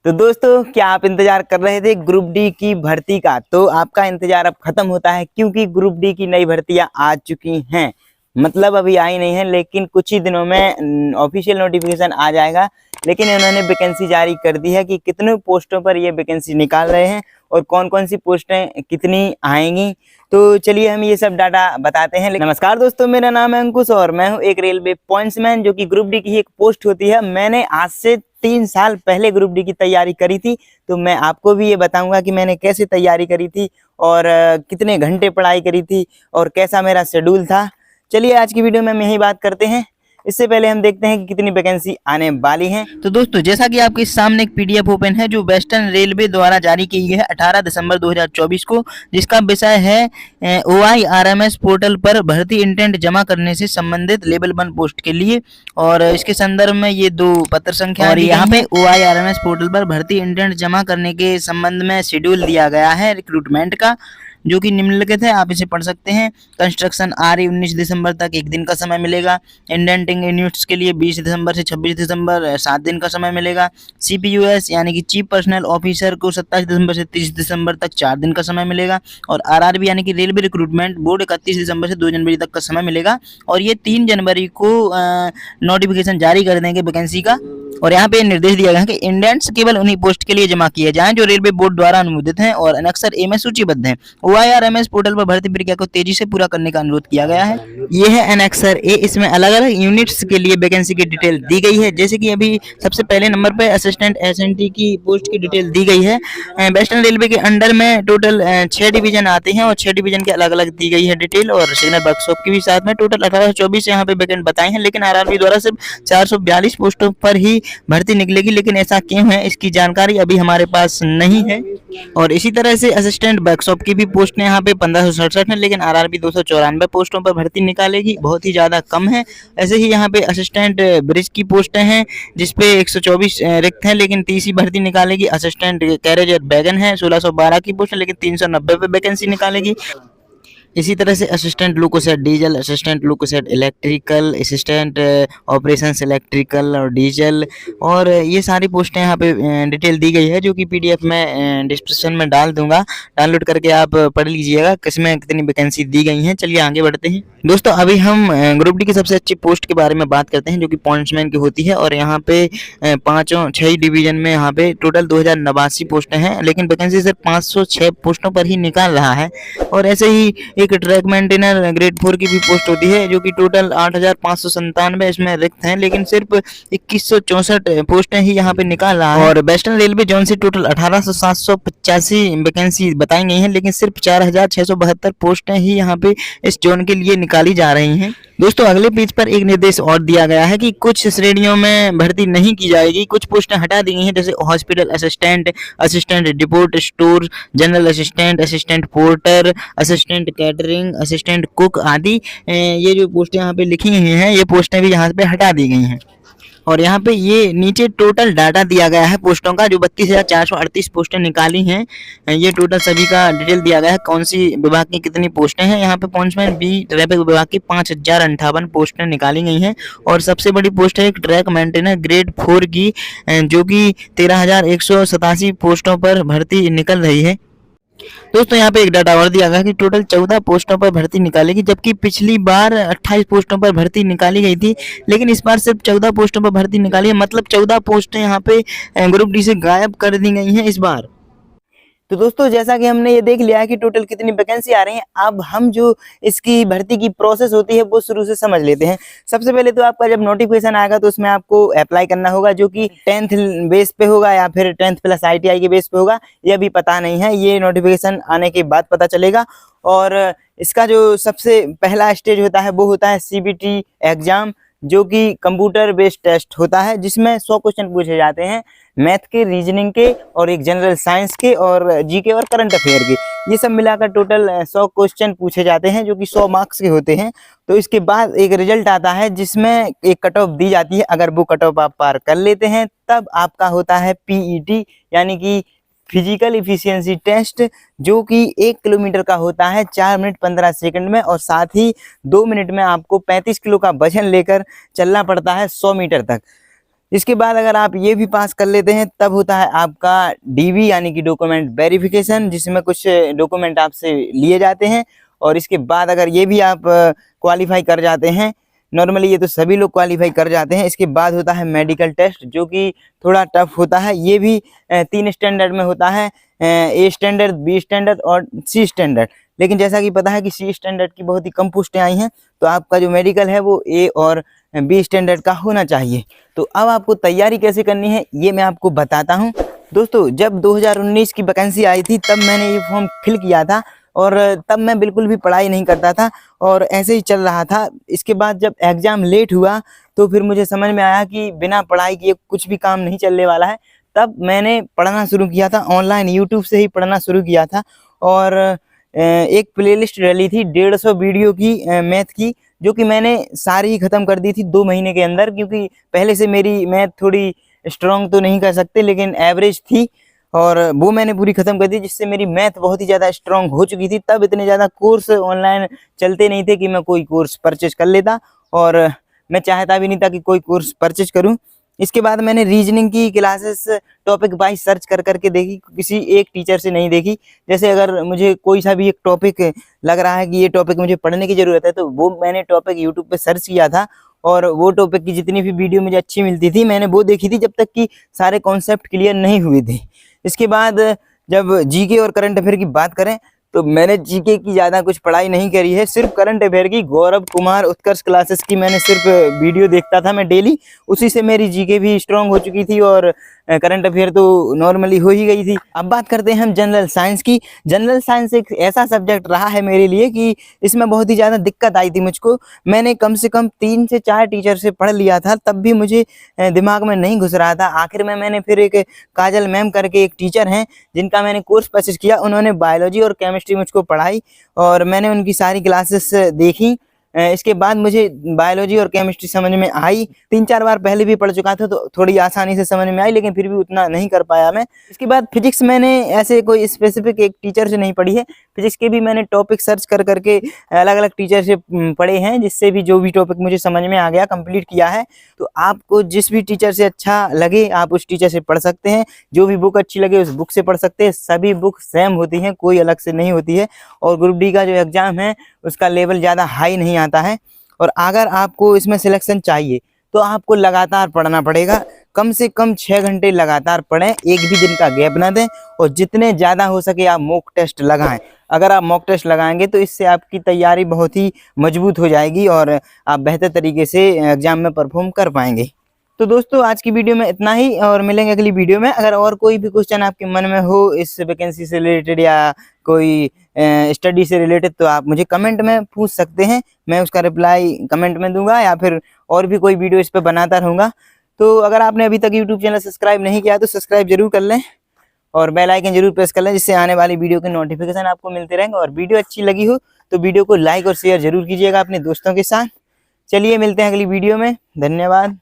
तो दोस्तों, क्या आप इंतजार कर रहे थे ग्रुप डी की भर्ती का? तो आपका इंतजार अब खत्म होता है, क्योंकि ग्रुप डी की नई भर्तियां आ चुकी हैं। मतलब अभी आई नहीं है, लेकिन कुछ ही दिनों में ऑफिशियल नोटिफिकेशन आ जाएगा। लेकिन इन्होंने वैकेंसी जारी कर दी है कि कितने पोस्टों पर ये वैकेंसी निकाल रहे हैं और कौन कौन सी पोस्टें कितनी आएंगी। तो चलिए हम ये सब डाटा बताते हैं। नमस्कार दोस्तों, मेरा नाम है अंकुश और मैं हूँ एक रेलवे पॉइंट्समैन, जो कि ग्रुप डी की एक पोस्ट होती है। मैंने आज से 3 साल पहले ग्रुप डी की तैयारी करी थी, तो मैं आपको भी ये बताऊंगा कि मैंने कैसे तैयारी करी थी और कितने घंटे पढ़ाई करी थी और कैसा मेरा शेड्यूल था। चलिए आज की वीडियो में हम यही बात करते हैं। इससे पहले हम देखते हैं कि कितनी वैकेंसी आने वाली हैं। तो दोस्तों, जैसा कि आपके सामने एक पीडीएफ ओपन है जो वेस्टर्न रेलवे द्वारा जारी की गई है 18 दिसंबर 2024 को, जिसका विषय है OIRMS पोर्टल पर भर्ती इंटेंट जमा करने से संबंधित लेवल 1 पोस्ट के लिए। और इसके संदर्भ में ये 2 पत्र संख्या और यहाँ पे OIRMS पोर्टल पर भर्ती इंटेंट जमा करने के संबंध में शेड्यूल दिया गया है रिक्रूटमेंट का, जो कि निम्नलिखित है। आप इसे पढ़ सकते हैं। कंस्ट्रक्शन RE 19 दिसंबर तक 1 दिन का समय मिलेगा। इंडेंटिंग यूनिट्स के लिए 20 दिसंबर से 26 दिसंबर 7 दिन का समय मिलेगा। CPUS यानी कि चीफ पर्सनल ऑफिसर को 27 दिसंबर से 30 दिसंबर तक 4 दिन का समय मिलेगा। और RRB यानी कि रेलवे रिक्रूटमेंट बोर्ड 31 दिसंबर से 2 जनवरी तक का समय मिलेगा। और ये 3 जनवरी को नोटिफिकेशन जारी कर देंगे वैकेंसी का। और यहाँ पे निर्देश दिया गया है कि इंडेंट्स केवल उन्हीं पोस्ट के लिए जमा किए जाएं जो रेलवे बोर्ड द्वारा अनुमोदित हैं और अनेक्सर ए में सूचीबद्ध हैं। OIRMS पोर्टल पर भर्ती प्रक्रिया को तेजी से पूरा करने का अनुरोध किया गया है। ये है अनेक्सर ए। इसमें अलग अलग यूनिट्स के लिए वैकेंसी की डिटेल दी गई है। जैसे कि अभी सबसे पहले नंबर पर असिस्टेंट SNT की पोस्ट की डिटेल दी गई है। वेस्टर्न रेलवे के अंडर में टोटल 6 डिवीजन आते हैं और 6 डिवीजन के अलग अलग दी गई है डिटेल, और सिग्नल वर्कशॉप की भी साथ में। टोटल 1824 यहाँ पे वैकेंट बताए हैं, लेकिन RRB द्वारा सिर्फ 442 पोस्टों पर ही भर्ती निकलेगी। लेकिन ऐसा क्यों है, इसकी जानकारी अभी हमारे पास नहीं है। और इसी तरह से असिस्टेंट वर्कशॉप की भी पोस्ट यहाँ पे 1567 है, लेकिन RRB 294 पोस्टों पर भर्ती निकालेगी, बहुत ही ज़्यादा कम है। ऐसे ही यहाँ पे असिस्टेंट ब्रिज की पोस्टें हैं जिसपे 124 रिक्त हैं, लेकिन 30 ही भर्ती निकालेगी। असिस्टेंट कैरेज और बैगन है 1612 की पोस्ट है, लेकिन 390 पे वैकेंसी निकालेगी। इसी तरह से assistant loco shed diesel, assistant loco shed electrical, assistant operations electrical और डीजल, और ये सारी पोस्टें यहाँ पे डिटेल दी गई है, जो कि PDF में डिस्क्रिप्शन में डाल दूंगा। डाउनलोड करके आप पढ़ लीजिएगा किसमें कितनी वैकेंसी दी गई हैं। चलिए आगे बढ़ते हैं दोस्तों। अभी हम ग्रुप डी की सबसे अच्छी पोस्ट के बारे में बात करते हैं, जो कि पॉइंट्समैन की होती है। और यहाँ पे 6 डिवीजन में यहाँ पे टोटल 2089 पोस्टें हैं, लेकिन वैकेंसी सिर्फ 506 पोस्टों पर ही निकाल रहा है। और ऐसे ही एक ट्रैक मेंटेनर ग्रेड 4 की भी पोस्ट होती है, जो कि टोटल 8597 इसमें रिक्त हैं, लेकिन सिर्फ 2164 पोस्टें ही यहाँ पे निकाल रहा है। और वेस्टर्न रेलवे जोन से टोटल 18,785 वैकेंसी बताई गई हैं, लेकिन सिर्फ 4672 पोस्टें ही यहाँ पे इस जोन के लिए निकाली जा रही हैं। दोस्तों, अगले पेज पर एक निर्देश और दिया गया है कि कुछ श्रेणियों में भर्ती नहीं की जाएगी, कुछ पोस्टें हटा दी गई हैं, जैसे hospital assistant, assistant depot store, general assistant, assistant porter, assistant catering, assistant cook आदि। ये जो पोस्टें यहाँ पे लिखी गई हैं, ये पोस्टें भी यहाँ पे हटा दी गई हैं। और यहाँ पे ये नीचे टोटल डाटा दिया गया है पोस्टों का, जो 32,438 पोस्टें निकाली हैं। ये टोटल सभी का डिटेल दिया गया है, कौन सी विभाग की कितनी पोस्टें हैं। यहाँ पे पॉइंट्समैन बी ट्रैफिक विभाग की 5058 पोस्टें निकाली गई हैं। और सबसे बड़ी पोस्ट है एक ट्रैक मेंटेनर ग्रेड 4 की, जो कि 13,187 पोस्टों पर भर्ती निकल रही है। दोस्तों, यहाँ पे एक डाटा और दिया गया कि टोटल 14 पोस्टों पर भर्ती निकालेगी, जबकि पिछली बार 28 पोस्टों पर भर्ती निकाली गई थी, लेकिन इस बार सिर्फ 14 पोस्टों पर भर्ती निकाली है। मतलब 14 पोस्टें यहाँ पे ग्रुप डी से गायब कर दी गई हैं इस बार। तो दोस्तों, जैसा कि हमने ये देख लिया है कि टोटल कितनी वैकेंसी आ रही है, अब हम जो इसकी भर्ती की प्रोसेस होती है वो शुरू से समझ लेते हैं। सबसे पहले तो आपका जब नोटिफिकेशन आएगा तो उसमें आपको अप्लाई करना होगा, जो कि 10th बेस पे होगा या फिर 10th प्लस ITI के बेस पे होगा, ये अभी पता नहीं है। ये नोटिफिकेशन आने के बाद पता चलेगा। और इसका जो सबसे पहला स्टेज होता है वो होता है CBT एग्जाम, जो कि कंप्यूटर बेस्ड टेस्ट होता है, जिसमें 100 क्वेश्चन पूछे जाते हैं, मैथ के, रीजनिंग के और एक जनरल साइंस के और GK और करंट अफेयर के। ये सब मिलाकर टोटल 100 क्वेश्चन पूछे जाते हैं, जो कि 100 मार्क्स के होते हैं। तो इसके बाद एक रिजल्ट आता है जिसमें एक कट ऑफ दी जाती है। अगर वो कट ऑफ आप पार कर लेते हैं तब आपका होता है PET यानी कि फिजिकल इफिशियंसी टेस्ट, जो कि 1 किलोमीटर का होता है 4 मिनट 15 सेकंड में, और साथ ही 2 मिनट में आपको 35 किलो का वजन लेकर चलना पड़ता है 100 मीटर तक। इसके बाद अगर आप ये भी पास कर लेते हैं तब होता है आपका डीवी यानी कि डॉक्यूमेंट वेरिफिकेशन, जिसमें कुछ डॉक्यूमेंट आपसे लिए जाते हैं। और इसके बाद अगर ये भी आप क्वालिफाई कर जाते हैं, नॉर्मली ये तो सभी लोग क्वालिफाई कर जाते हैं, इसके बाद होता है मेडिकल टेस्ट, जो कि थोड़ा टफ होता है। ये भी 3 स्टैंडर्ड में होता है, ए स्टैंडर्ड, बी स्टैंडर्ड और सी स्टैंडर्ड। लेकिन जैसा कि पता है कि सी स्टैंडर्ड की बहुत ही कम पोस्टें आई हैं, तो आपका जो मेडिकल है वो ए और बी स्टैंडर्ड का होना चाहिए। तो अब आपको तैयारी कैसे करनी है ये मैं आपको बताता हूँ। दोस्तों, जब 2019 की वैकेंसी आई थी तब मैंने ये फॉर्म फिल किया था, और तब मैं बिल्कुल भी पढ़ाई नहीं करता था और ऐसे ही चल रहा था। इसके बाद जब एग्ज़ाम लेट हुआ तो फिर मुझे समझ में आया कि बिना पढ़ाई किए कुछ भी काम नहीं चलने वाला है। तब मैंने पढ़ना शुरू किया था, ऑनलाइन यूट्यूब से ही पढ़ना शुरू किया था। और एक प्लेलिस्ट डली थी 150 वीडियो की मैथ की, जो कि मैंने सारी ही ख़त्म कर दी थी 2 महीने के अंदर, क्योंकि पहले से मेरी मैथ थोड़ी स्ट्रॉन्ग तो नहीं कह सकते लेकिन एवरेज थी, और वो मैंने पूरी ख़त्म कर दी, जिससे मेरी मैथ बहुत ही ज़्यादा स्ट्रॉन्ग हो चुकी थी। तब इतने ज़्यादा कोर्स ऑनलाइन चलते नहीं थे कि मैं कोई कोर्स परचेज कर लेता, और मैं चाहता भी नहीं था कि कोई कोर्स परचेज करूं। इसके बाद मैंने रीजनिंग की क्लासेस टॉपिक वाइज सर्च कर करके देखी, किसी एक टीचर से नहीं देखी। जैसे अगर मुझे कोई सा भी एक टॉपिक लग रहा है कि ये टॉपिक मुझे पढ़ने की ज़रूरत है, तो वो मैंने टॉपिक यूट्यूब पे सर्च किया था, और वो टॉपिक की जितनी भी वीडियो मुझे अच्छी मिलती थी मैंने वो देखी थी, जब तक कि सारे कॉन्सेप्ट क्लियर नहीं हुए थे। इसके बाद जब जीके और करंट अफेयर की बात करें, तो मैंने जीके की ज़्यादा कुछ पढ़ाई नहीं करी है, सिर्फ करंट अफेयर की गौरव कुमार उत्कर्ष क्लासेस की मैंने सिर्फ वीडियो देखता था मैं डेली, उसी से मेरी जीके भी स्ट्रांग हो चुकी थी और करंट अफेयर तो नॉर्मली हो ही गई थी। अब बात करते हैं हम जनरल साइंस की। जनरल साइंस एक ऐसा सब्जेक्ट रहा है मेरे लिए कि इसमें बहुत ही ज़्यादा दिक्कत आई थी मुझको। मैंने कम से कम 3 से 4 टीचर से पढ़ लिया था, तब भी मुझे दिमाग में नहीं घुस रहा था। आखिर में मैंने फिर एक काजल मैम करके एक टीचर हैं जिनका मैंने कोर्स परचेज किया, उन्होंने बायोलॉजी और केमिस्ट्री मुझको पढ़ाई और मैंने उनकी सारी क्लासेस देखी। इसके बाद मुझे बायोलॉजी और केमिस्ट्री समझ में आई। 3-4 बार पहले भी पढ़ चुका था तो थोड़ी आसानी से समझ में आई, लेकिन फिर भी उतना नहीं कर पाया मैं। इसके बाद फिजिक्स मैंने ऐसे कोई स्पेसिफिक एक टीचर से नहीं पढ़ी है, फिजिक्स के भी मैंने टॉपिक सर्च कर करके अलग अलग टीचर से पढ़े हैं, जिससे भी जो भी टॉपिक मुझे समझ में आ गया कंप्लीट किया है। तो आपको जिस भी टीचर से अच्छा लगे आप उस टीचर से पढ़ सकते हैं, जो भी बुक अच्छी लगे उस बुक से पढ़ सकते हैं। सभी बुक सेम होती हैं, कोई अलग से नहीं होती है, और ग्रुप डी का जो एग्ज़ाम है उसका लेवल ज़्यादा हाई नहीं आता है। और अगर आपको इसमें सिलेक्शन चाहिए तो आपको लगातार पढ़ना पड़ेगा, कम से कम 6 घंटे लगातार पढ़ें, एक भी दिन का गैप ना दें, और जितने ज़्यादा हो सके आप मॉक टेस्ट लगाएं। अगर आप मॉक टेस्ट लगाएंगे तो इससे आपकी तैयारी बहुत ही मजबूत हो जाएगी और आप बेहतर तरीके से एग्ज़ाम में परफॉर्म कर पाएंगे। तो दोस्तों, आज की वीडियो में इतना ही, और मिलेंगे अगली वीडियो में। अगर और कोई भी क्वेश्चन आपके मन में हो इस वैकेंसी से रिलेटेड या कोई स्टडी से रिलेटेड, तो आप मुझे कमेंट में पूछ सकते हैं, मैं उसका रिप्लाई कमेंट में दूंगा, या फिर और भी कोई वीडियो इस पर बनाता रहूँगा। तो अगर आपने अभी तक यूट्यूब चैनल सब्सक्राइब नहीं किया तो सब्सक्राइब जरूर कर लें और बेल आइकन जरूर प्रेस कर लें, जिससे आने वाली वीडियो के नोटिफिकेशन आपको मिलते रहेंगे। और वीडियो अच्छी लगी हो तो वीडियो को लाइक और शेयर जरूर कीजिएगा अपने दोस्तों के साथ। चलिए मिलते हैं अगली वीडियो में, धन्यवाद।